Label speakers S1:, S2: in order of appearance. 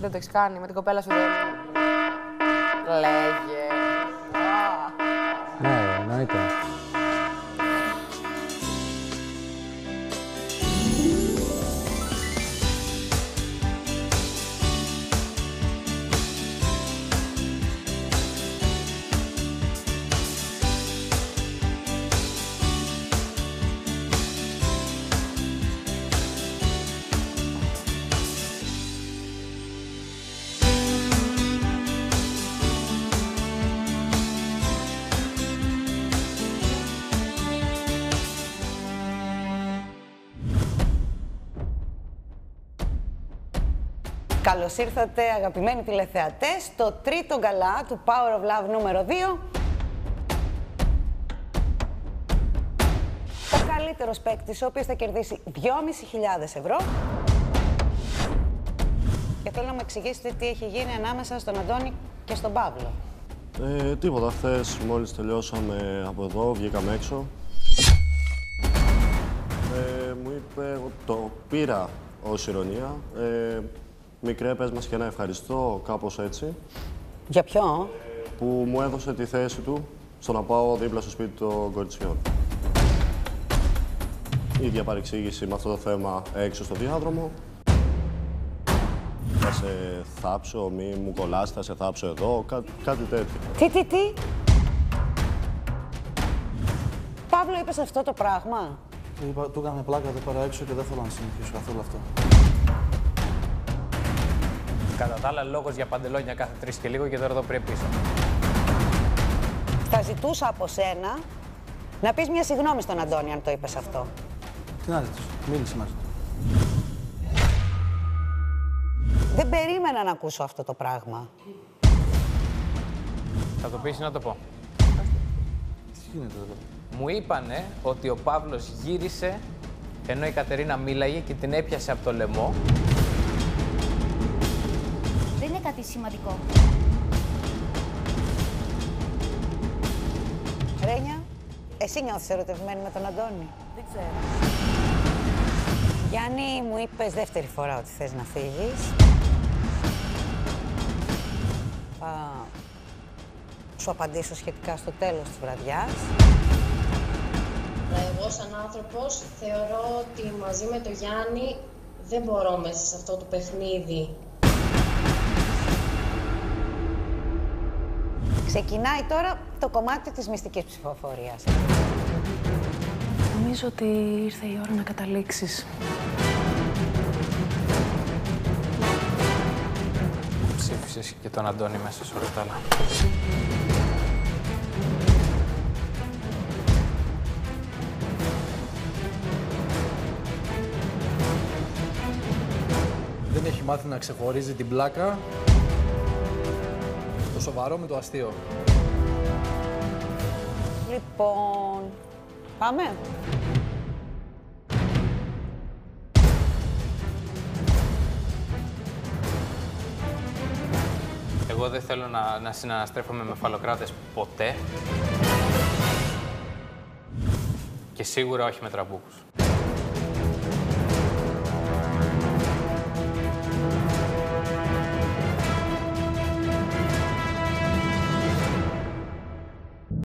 S1: Δεν το έχεις κάνει με την κοπέλα σου, δεν. Λέγε.
S2: Ναι, εννοείται.
S3: Καλώς ήρθατε, αγαπημένοι τηλεθεατές, στο τρίτο γκαλά του Power of Love νούμερο 2. Ο καλύτερος παίκτης, ο οποίος θα κερδίσει 2.500 ευρώ. Και θέλω να μου εξηγήσετε τι έχει γίνει ανάμεσα στον Αντώνη και στον Παύλο.
S4: Τίποτα. Χθες μόλις τελειώσαμε από εδώ, βγήκαμε έξω. Μου είπε ότι το πήρα ως ηρωνία. Μικρέ, πες μας και ένα ευχαριστώ, κάπως έτσι.
S3: Για ποιο?
S4: Που μου έδωσε τη θέση του στο να πάω δίπλα στο σπίτι των κοριτσιών. Η ίδια παρεξήγηση με αυτό το θέμα έξω στο διάδρομο. Θα σε θάψω, μη μου κολλάς, θα σε θάψω εδώ, κάτι τέτοιο.
S3: Τι? Παύλο, είπες αυτό το πράγμα?
S5: Του έκαμε πλάκα εδώ πέρα έξω και δεν θέλω να συνεχίσω καθόλου αυτό.
S2: Κατά τα άλλα, λόγος για παντελόνια κάθε 3 και λίγο και τώρα εδώ πρέπει πίσω.
S3: Θα ζητούσα από σένα να πεις μια συγγνώμη στον Αντώνη αν το είπες αυτό.
S5: Τι να ζητήσω, μίλησε μαζί του.
S3: Δεν περίμενα να ακούσω αυτό το πράγμα.
S2: Θα το πεις ή να το πω?
S5: Τι γίνεται εδώ?
S2: Μου είπανε ότι ο Παύλος γύρισε ενώ η Κατερίνα μίλαγε και την έπιασε από το λαιμό.
S6: Δεν είναι κάτι σημαντικό.
S3: Ρένια, εσύ νιώθεις ερωτευμένη με τον Αντώνη?
S1: Δεν ξέρω.
S3: Γιάννη, μου είπες δεύτερη φορά ότι θες να φύγεις. Θα σου απαντήσω σχετικά στο τέλος της βραδιάς.
S7: Εγώ σαν άνθρωπος θεωρώ ότι μαζί με τον Γιάννη δεν μπορώ μέσα σε αυτό το παιχνίδι.
S3: Ξεκινάει τώρα το κομμάτι της μυστικής ψηφοφορίας.
S8: Νομίζω ότι ήρθε η ώρα να καταλήξεις.
S2: Ψήφισες και τον Αντώνη μέσα σε όλα τα άλλα.
S5: Δεν έχει μάθει να ξεχωρίζει την πλάκα, το σοβαρό με το αστείο.
S3: Λοιπόν, πάμε.
S2: Εγώ δεν θέλω να συναναστρέφομαι με φαλοκράτες ποτέ. Και σίγουρα όχι με τραμπούκους.